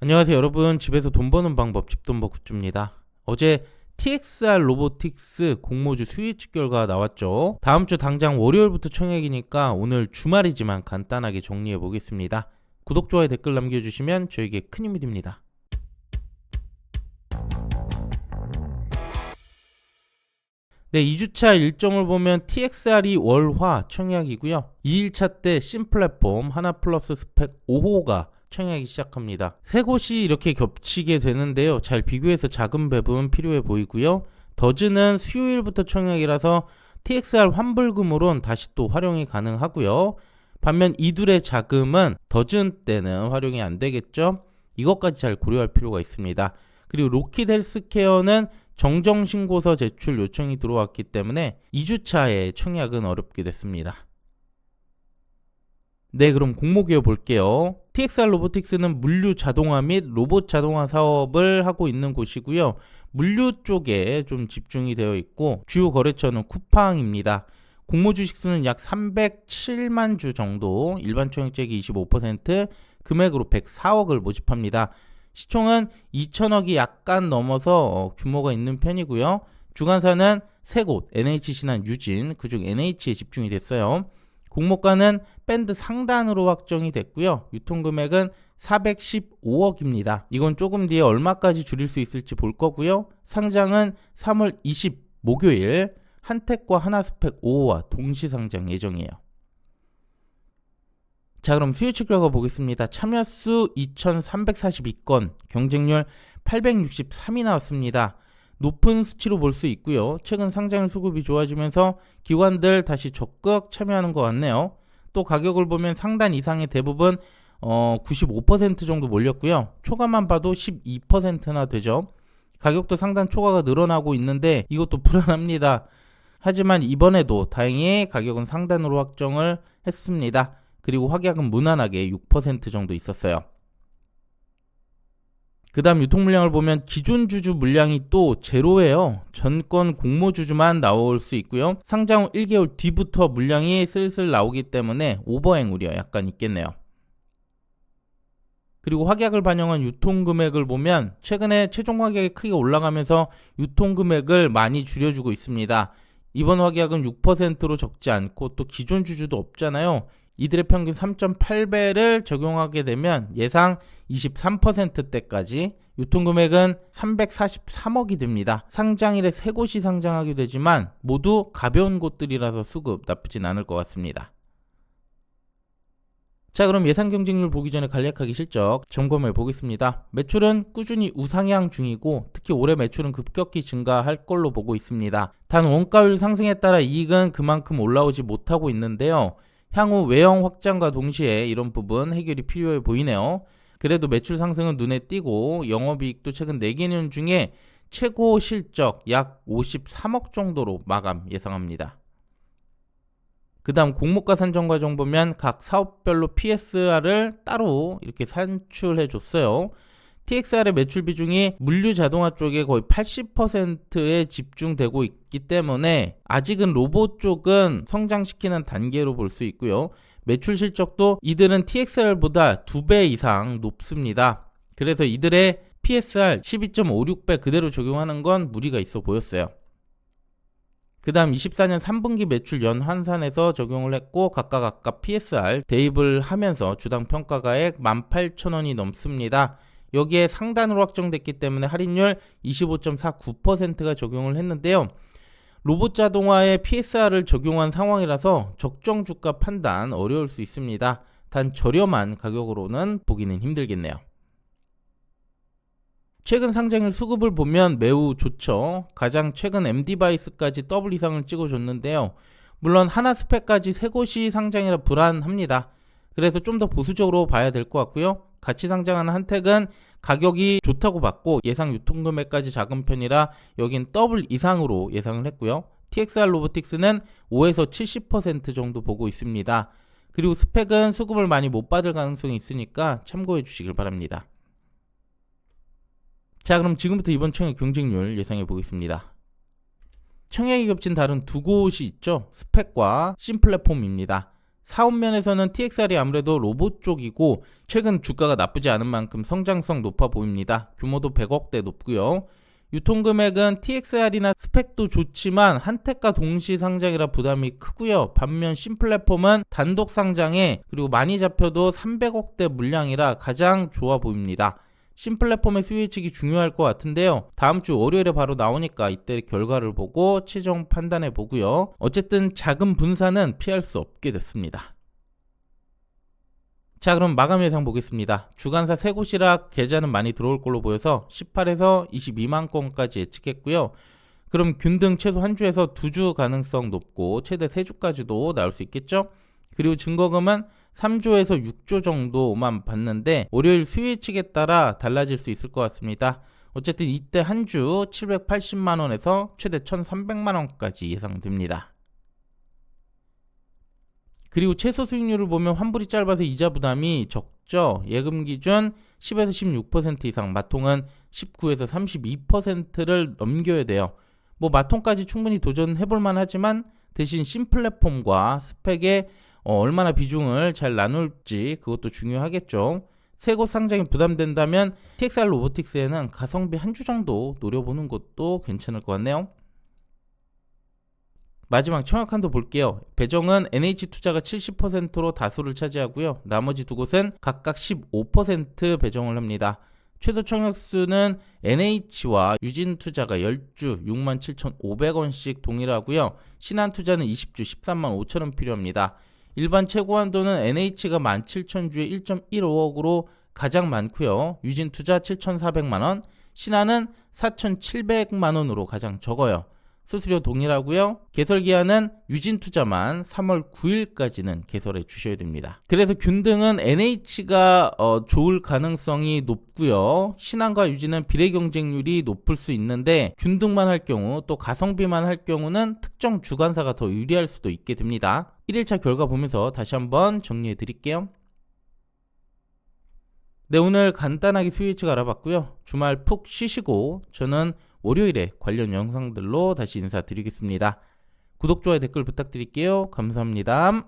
안녕하세요 여러분. 집에서 돈 버는 방법 집돈버 굿즈입니다. 어제 TXR 로보틱스 공모주 스위치 결과 나왔죠. 다음주 당장 월요일부터 청약이니까 오늘 주말이지만 간단하게 정리해 보겠습니다. 구독, 좋아요, 댓글 남겨주시면 저에게 큰 힘이 됩니다. 네, 2주차 일정을 보면 TXR이 월화 청약이고요. 2일차 때 신플랫폼 하나 플러스 스펙 5호가 청약이 시작합니다. 세 곳이 이렇게 겹치게 되는데요. 잘 비교해서 작은 배분 필요해 보이고요. 더즈는 수요일부터 청약이라서 TXR 환불금으로는 다시 또 활용이 가능하고요. 반면 이둘의 자금은 더즈 때는 활용이 안 되겠죠. 이것까지 잘 고려할 필요가 있습니다. 그리고 로키드 헬스케어는 정정신고서 제출 요청이 들어왔기 때문에 2주차에 청약은 어렵게 됐습니다. 네, 그럼 공모기업 볼게요. TXR 로보틱스는 물류 자동화 및 로봇 자동화 사업을 하고 있는 곳이고요. 물류 쪽에 좀 집중이 되어 있고 주요 거래처는 쿠팡입니다. 공모 주식 수는 약 307만 주 정도, 일반 청약제기 25%, 금액으로 104억을 모집합니다. 시총은 2천억이 약간 넘어서 규모가 있는 편이고요. 주관사는 세 곳, NH 신한, 유진, 그중 NH에 집중이 됐어요. 공모가는 밴드 상단으로 확정이 됐고요. 유통금액은 415억입니다. 이건 조금 뒤에 얼마까지 줄일 수 있을지 볼 거고요. 상장은 3월 20 목요일 한택과 하나스펙 5호와 동시 상장 예정이에요. 자, 그럼 수요치 결과 보겠습니다. 참여수 2342건, 경쟁률 863이 나왔습니다. 높은 수치로 볼 수 있고요. 최근 상장일 수급이 좋아지면서 기관들 다시 적극 참여하는 것 같네요. 또 가격을 보면 상단 이상의 대부분 95% 정도 몰렸고요. 초과만 봐도 12%나 되죠. 가격도 상단 초과가 늘어나고 있는데 이것도 불안합니다. 하지만 이번에도 다행히 가격은 상단으로 확정을 했습니다. 그리고 확약은 무난하게 6% 정도 있었어요. 그 다음 유통 물량을 보면 기존 주주 물량이 또 제로예요. 전권 공모 주주만 나올 수 있고요. 상장 후 1개월 뒤부터 물량이 슬슬 나오기 때문에 오버행 우려 약간 있겠네요. 그리고 확약을 반영한 유통 금액을 보면 최근에 최종 확약이 크게 올라가면서 유통 금액을 많이 줄여주고 있습니다. 이번 확약은 6%로 적지 않고 또 기존 주주도 없잖아요. 이들의 평균 3.8배를 적용하게 되면 예상 23%대까지 유통금액은 343억이 됩니다. 상장일에 세 곳이 상장하게 되지만 모두 가벼운 곳들이라서 수급 나쁘진 않을 것 같습니다. 자, 그럼 예상 경쟁률 보기 전에 간략하게 실적 점검해 보겠습니다. 매출은 꾸준히 우상향 중이고 특히 올해 매출은 급격히 증가할 걸로 보고 있습니다. 단 원가율 상승에 따라 이익은 그만큼 올라오지 못하고 있는데요. 향후 외형 확장과 동시에 이런 부분 해결이 필요해 보이네요. 그래도 매출 상승은 눈에 띄고 영업이익도 최근 4개년 중에 최고 실적 약 53억 정도로 마감 예상합니다. 그 다음 공모가 산정 과정 보면 각 사업별로 PSR을 따로 이렇게 산출해 줬어요. TXR의 매출 비중이 물류 자동화 쪽에 거의 80%에 집중되고 있기 때문에 아직은 로봇 쪽은 성장시키는 단계로 볼 수 있고요. 매출 실적도 이들은 TXR보다 2배 이상 높습니다. 그래서 이들의 PSR 12.56배 그대로 적용하는 건 무리가 있어 보였어요. 그 다음 24년 3분기 매출 연 환산해서 적용을 했고 각각 PSR 대입을 하면서 주당 평가가액 18,000원이 넘습니다. 여기에 상단으로 확정됐기 때문에 할인율 25.49%가 적용을 했는데요. 로봇 자동화에 PSR을 적용한 상황이라서 적정 주가 판단 어려울 수 있습니다. 단 저렴한 가격으로는 보기는 힘들겠네요. 최근 상장일 수급을 보면 매우 좋죠. 가장 최근 M디바이스까지 더블 이상을 찍어줬는데요. 물론 하나 스펙까지 세 곳이 상장이라 불안합니다. 그래서 좀 더 보수적으로 봐야 될 것 같고요. 같이 상장하는 한택은 가격이 좋다고 봤고 예상 유통금액까지 작은 편이라 여긴 더블 이상으로 예상을 했고요. TXR 로보틱스는 5에서 70% 정도 보고 있습니다. 그리고 스펙은 수급을 많이 못 받을 가능성이 있으니까 참고해 주시길 바랍니다. 자, 그럼 지금부터 이번 청약 경쟁률 예상해 보겠습니다. 청약이 겹친 다른 두 곳이 있죠. 스펙과 신플랫폼입니다. 사업 면에서는 TXR이 아무래도 로봇 쪽이고 최근 주가가 나쁘지 않은 만큼 성장성 높아 보입니다. 규모도 100억대 높고요. 유통금액은 TXR이나 스펙도 좋지만 한택과 동시 상장이라 부담이 크고요. 반면 신플랫폼은 단독 상장에 그리고 많이 잡혀도 300억대 물량이라 가장 좋아 보입니다. 신플랫폼의 수요 예측이 중요할 것 같은데요. 다음 주 월요일에 바로 나오니까 이때 결과를 보고 최종 판단해 보고요. 어쨌든 자금 분산은 피할 수 없게 됐습니다. 자, 그럼 마감 예상 보겠습니다. 주간사 세 곳이라 계좌는 많이 들어올 걸로 보여서 18에서 22만 건까지 예측했고요. 그럼 균등 최소 한 주에서 2주 가능성 높고 최대 3주까지도 나올 수 있겠죠? 그리고 증거금은 3조에서 6조 정도만 봤는데 월요일 수요 예측에 따라 달라질 수 있을 것 같습니다. 어쨌든 이때 한 주 780만원에서 최대 1300만원까지 예상됩니다. 그리고 최소 수익률을 보면 환불이 짧아서 이자 부담이 적죠. 예금 기준 10에서 16% 이상, 마통은 19에서 32%를 넘겨야 돼요. 뭐 마통까지 충분히 도전해볼만 하지만 대신 신플랫폼과 스펙에 얼마나 비중을 잘 나눌지 그것도 중요하겠죠. 세 곳 상장이 부담된다면 TXR 로보틱스에는 가성비 한 주 정도 노려보는 것도 괜찮을 것 같네요. 마지막 청약한도 볼게요. 배정은 NH투자가 70%로 다수를 차지하고요. 나머지 두 곳은 각각 15% 배정을 합니다. 최소 청약수는 NH와 유진투자가 10주 67,500원씩 동일하고요. 신한투자는 20주 13만 5천원 필요합니다. 일반 최고 한도는 NH가 17,000주에 1.15억으로 가장 많고요. 유진투자 7,400만원, 신한은 4,700만원으로 가장 적어요. 수수료 동일하고요. 개설 기한은 유진투자만 3월 9일까지는 개설해 주셔야 됩니다. 그래서 균등은 NH가 좋을 가능성이 높고요. 신한과 유진은 비례 경쟁률이 높을 수 있는데 균등만 할 경우 또 가성비만 할 경우는 특정 주관사가 더 유리할 수도 있게 됩니다. 1일차 결과 보면서 다시 한번 정리해 드릴게요. 네, 오늘 간단하게 수요 예측 알아봤고요. 주말 푹 쉬시고 저는 월요일에 관련 영상들로 다시 인사드리겠습니다. 구독, 좋아요, 댓글 부탁드릴게요. 감사합니다.